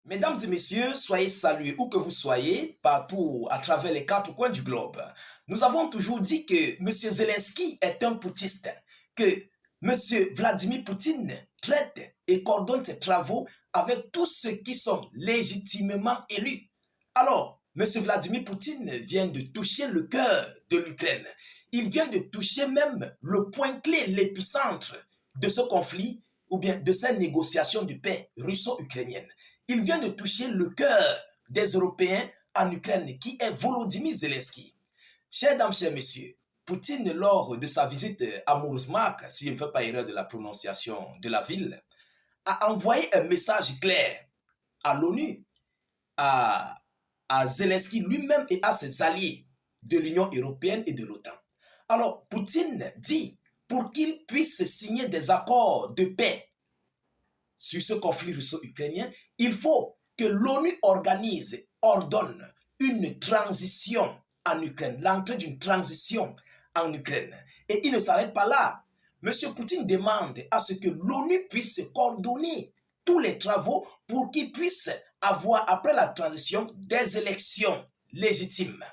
Mesdames et messieurs, soyez salués où que vous soyez, partout à travers les quatre coins du globe. Nous avons toujours dit que M. Zelensky est un poutiste, que M. Vladimir Poutine traite et coordonne ses travaux avec tous ceux qui sont légitimement élus. Alors, M. Vladimir Poutine vient de toucher le cœur de l'Ukraine. Il vient de toucher même le point clé, l'épicentre de ce conflit ou bien de cette négociation de paix russo-ukrainienne. Il vient de toucher le cœur des Européens en Ukraine, qui est Volodymyr Zelensky. Chers dames, chers messieurs, Poutine, lors de sa visite à Mourozmak, si je ne fais pas erreur de la prononciation de la ville, a envoyé un message clair à l'ONU, à Zelensky lui-même et à ses alliés de l'Union européenne et de l'OTAN. Alors, Poutine dit, pour qu'il puisse signer des accords de paix sur ce conflit russo-ukrainien, il faut que l'ONU ordonne une transition en Ukraine, l'entrée d'une transition en Ukraine. Et il ne s'arrête pas là. M. Poutine demande à ce que l'ONU puisse coordonner tous les travaux pour qu'il puisse avoir, après la transition, des élections légitimes.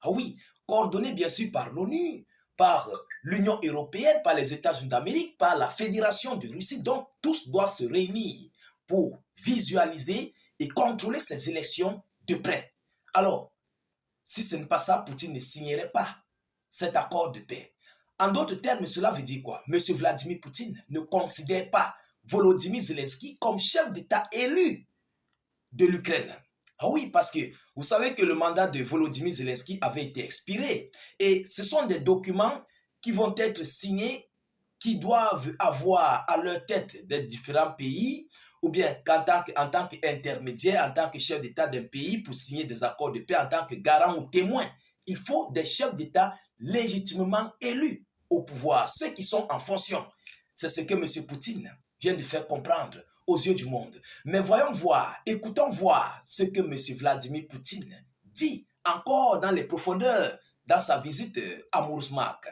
Ah oui, coordonnées bien sûr par l'ONU, par l'Union européenne, par les États-Unis d'Amérique, par la Fédération de Russie. Donc, tous doivent se réunir pour visualiser et contrôler ces élections de près. Alors, si ce n'est pas ça, Poutine ne signerait pas cet accord de paix. En d'autres termes, cela veut dire quoi? M. Vladimir Poutine ne considère pas Volodymyr Zelensky comme chef d'État élu de l'Ukraine. Ah oui, parce que vous savez que le mandat de Volodymyr Zelensky avait été expiré. Et ce sont des documents qui vont être signés, qui doivent avoir à leur tête des différents pays, ou bien en tant qu'intermédiaire, en tant que chef d'État d'un pays pour signer des accords de paix, en tant que garant ou témoin. Il faut des chefs d'État légitimement élus au pouvoir, ceux qui sont en fonction. C'est ce que M. Poutine vient de faire comprendre aux yeux du monde. Mais voyons voir, écoutons voir ce que M. Vladimir Poutine dit encore dans les profondeurs dans sa visite à Mourozmak.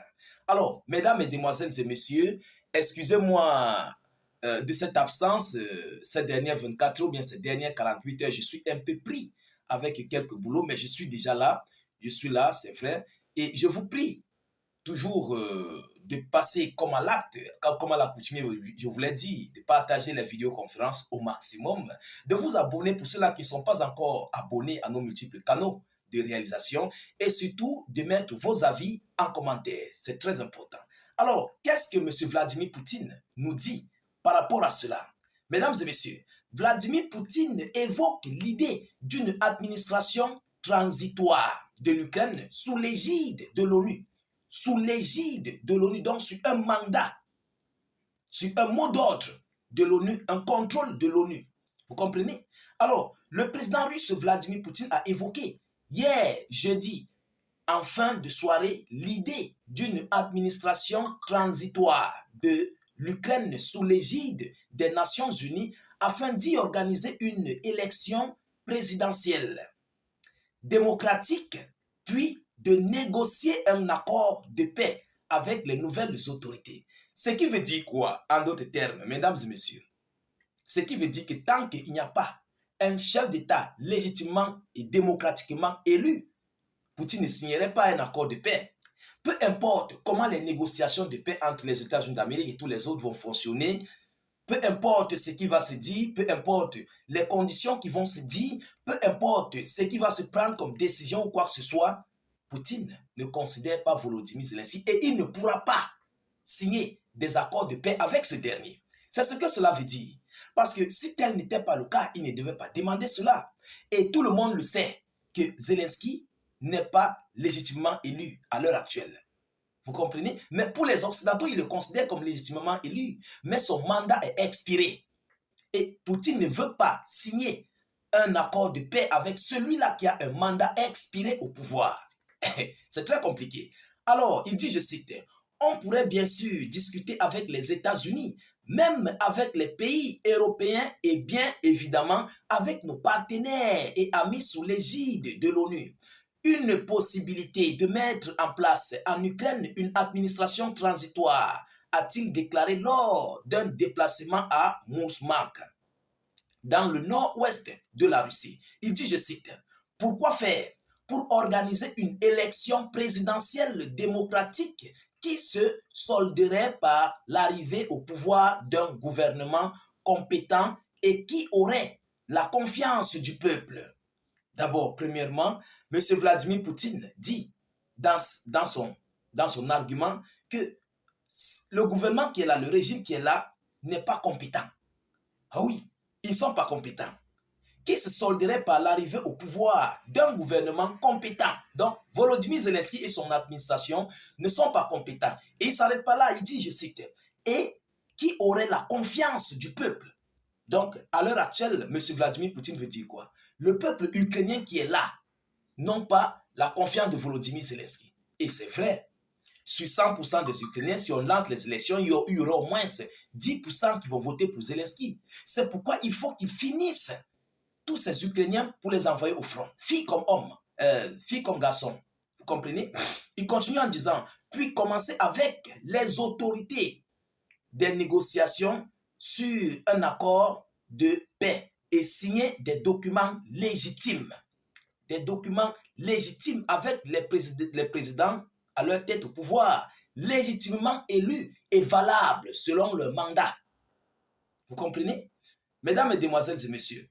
Alors, mesdames, mesdemoiselles et messieurs, excusez-moi de cette absence ces dernières 24 heures ou bien ces dernières 48 heures. Je suis un peu pris avec quelques boulots, mais je suis déjà là. Je suis là, c'est vrai. Et je vous prie toujours de passer comme à l'acte, comme à l'accoutumée, je vous l'ai dit, de partager les vidéoconférences au maximum, de vous abonner pour ceux-là qui ne sont pas encore abonnés à nos multiples canaux de réalisation et surtout de mettre vos avis en commentaire. C'est très important. Alors, qu'est-ce que M. Vladimir Poutine nous dit par rapport à cela? Mesdames et messieurs, Vladimir Poutine évoque l'idée d'une administration transitoire de l'Ukraine sous l'égide de l'ONU. Sous l'égide de l'ONU, donc sur un mandat, sur un mot d'ordre de l'ONU, un contrôle de l'ONU. Vous comprenez? Alors, le président russe Vladimir Poutine a évoqué hier, jeudi, en fin de soirée, l'idée d'une administration transitoire de l'Ukraine sous l'égide des Nations Unies afin d'y organiser une élection présidentielle démocratique, puis de négocier un accord de paix avec les nouvelles autorités. Ce qui veut dire quoi, en d'autres termes, mesdames et messieurs? Ce qui veut dire que tant qu'il n'y a pas un chef d'État légitimement et démocratiquement élu, Poutine ne signerait pas un accord de paix. Peu importe comment les négociations de paix entre les États-Unis d'Amérique et tous les autres vont fonctionner, peu importe ce qui va se dire, peu importe les conditions qui vont se dire, peu importe ce qui va se prendre comme décision ou quoi que ce soit, Poutine ne considère pas Volodymyr Zelensky et il ne pourra pas signer des accords de paix avec ce dernier. C'est ce que cela veut dire. Parce que si tel n'était pas le cas, il ne devait pas demander cela. Et tout le monde le sait que Zelensky n'est pas légitimement élu à l'heure actuelle. Vous comprenez? Mais pour les Occidentaux, ils le considèrent comme légitimement élu. Mais son mandat est expiré. Et Poutine ne veut pas signer un accord de paix avec celui-là qui a un mandat expiré au pouvoir. C'est très compliqué. Alors, il dit, je cite, on pourrait bien sûr discuter avec les États-Unis, même avec les pays européens et bien évidemment avec nos partenaires et amis sous l'égide de l'ONU. Une possibilité de mettre en place en Ukraine une administration transitoire, a-t-il déclaré lors d'un déplacement à Mourozmak. dans le nord-ouest de la Russie. Il dit, je cite, « Pourquoi faire? Pour organiser une élection présidentielle démocratique qui se solderait par l'arrivée au pouvoir d'un gouvernement compétent et qui aurait la confiance du peuple. » D'abord, premièrement, M. Vladimir Poutine dit dans son argument que le gouvernement qui est là, le régime qui est là, n'est pas compétent. Ah oui, ils ne sont pas compétents. Qui se solderait par l'arrivée au pouvoir d'un gouvernement compétent. Donc, Volodymyr Zelensky et son administration ne sont pas compétents. Et il ne s'arrête pas là, il dit, je cite, « et qui aurait la confiance du peuple. » Donc, à l'heure actuelle, M. Vladimir Poutine veut dire quoi? Le peuple ukrainien qui est là, non pas la confiance de Volodymyr Zelensky. Et c'est vrai. Sur 100% des Ukrainiens, si on lance les élections, il y aura au moins 10% qui vont voter pour Zelensky. C'est pourquoi il faut qu'ils finissent tous ces Ukrainiens pour les envoyer au front. Filles comme hommes, filles comme garçons. Vous comprenez? Il continue en disant, puis commencer avec les autorités des négociations sur un accord de paix et signer des documents légitimes. Des documents légitimes avec les présidents à leur tête au pouvoir, légitimement élus et valables selon leur mandat. Vous comprenez? Mesdames, Mesdemoiselles et Messieurs,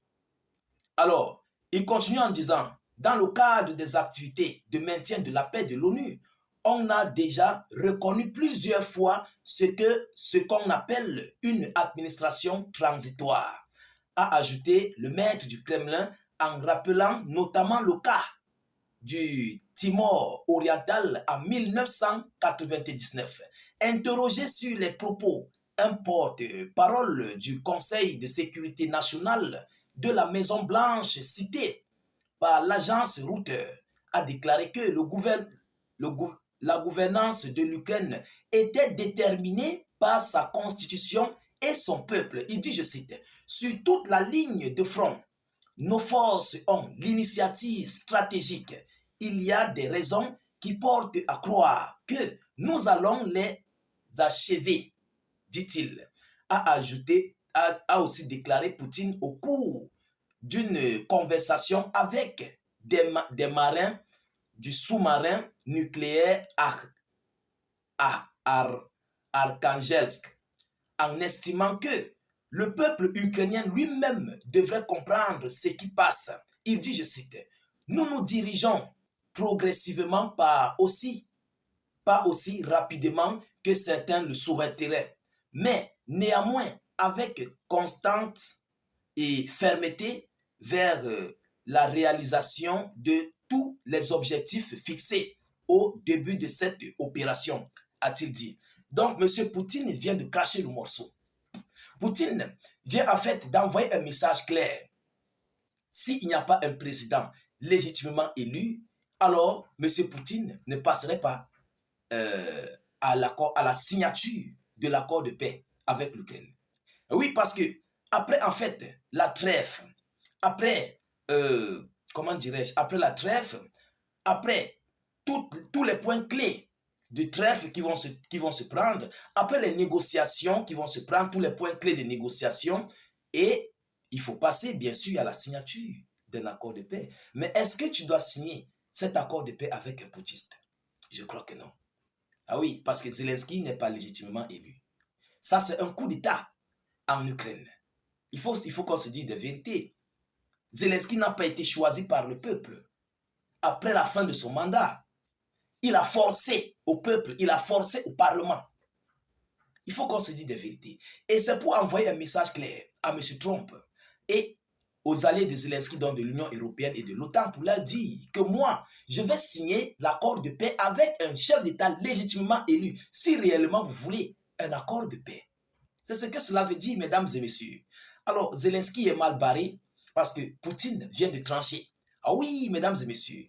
alors, il continue en disant, dans le cadre des activités de maintien de la paix de l'ONU, on a déjà reconnu plusieurs fois ce qu'on appelle une administration transitoire, a ajouté le maître du Kremlin en rappelant notamment le cas du Timor oriental en 1999. Interrogé sur les propos, un porte-parole du Conseil de sécurité nationale de la Maison Blanche cité par l'agence Reuters a déclaré que la gouvernance de l'Ukraine était déterminée par sa constitution et son peuple. Il dit, je cite, « Sur toute la ligne de front, nos forces ont l'initiative stratégique. Il y a des raisons qui portent à croire que nous allons les achever, dit-il, a aussi déclaré Poutine au cours d'une conversation avec des marins du sous-marin nucléaire Arkhangelsk, en estimant que le peuple ukrainien lui-même devrait comprendre ce qui passe. Il dit, je cite, « Nous nous dirigeons progressivement pas aussi rapidement que certains le souhaiteraient, mais néanmoins avec constante et fermeté vers la réalisation de tous les objectifs fixés au début de cette opération, a-t-il dit. » Donc, M. Poutine vient de cracher le morceau. Poutine vient en fait d'envoyer un message clair. S'il n'y a pas un président légitimement élu, alors M. Poutine ne passerait pas à la signature de l'accord de paix avec l'Ukraine. Oui, parce que après en fait la trêve, après comment dirais-je, après la trêve, après tous les points clés de trêve qui vont se prendre, après les négociations qui vont se prendre, tous les points clés de négociations, et il faut passer bien sûr à la signature d'un accord de paix. Mais est-ce que tu dois signer cet accord de paix avec un putschiste? Je crois que non. Ah oui, parce que Zelensky n'est pas légitimement élu. Ça, c'est un coup d'État en Ukraine. Il faut qu'on se dise des vérités. Zelensky n'a pas été choisi par le peuple. Après la fin de son mandat, il a forcé au peuple, il a forcé au Parlement. Il faut qu'on se dise des vérités. Et c'est pour envoyer un message clair à M. Trump et aux alliés de Zelensky, donc de l'Union européenne et de l'OTAN, pour leur dire que moi, je vais signer l'accord de paix avec un chef d'État légitimement élu, si réellement vous voulez un accord de paix. C'est ce que cela veut dire, mesdames et messieurs. Alors, Zelensky est mal barré parce que Poutine vient de trancher. Ah oui, mesdames et messieurs,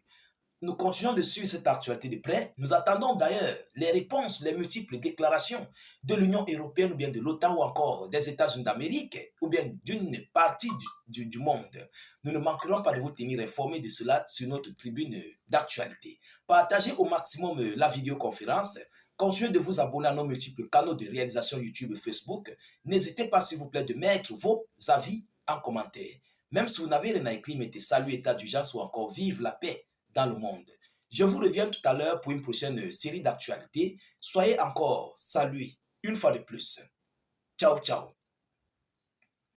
nous continuons de suivre cette actualité de près. Nous attendons d'ailleurs les réponses, les multiples déclarations de l'Union européenne ou bien de l'OTAN ou encore des États-Unis d'Amérique ou bien d'une partie du monde. Nous ne manquerons pas de vous tenir informés de cela sur notre tribune d'actualité. Partagez au maximum la vidéoconférence. Continuez de vous abonner à nos multiples canaux de réalisation YouTube et Facebook. N'hésitez pas, s'il vous plaît, de mettre vos avis en commentaire. Même si vous n'avez rien à écrire, mettez salut, état d'urgence ou encore vive la paix dans le monde. Je vous reviens tout à l'heure pour une prochaine série d'actualités. Soyez encore salués une fois de plus. Ciao, ciao.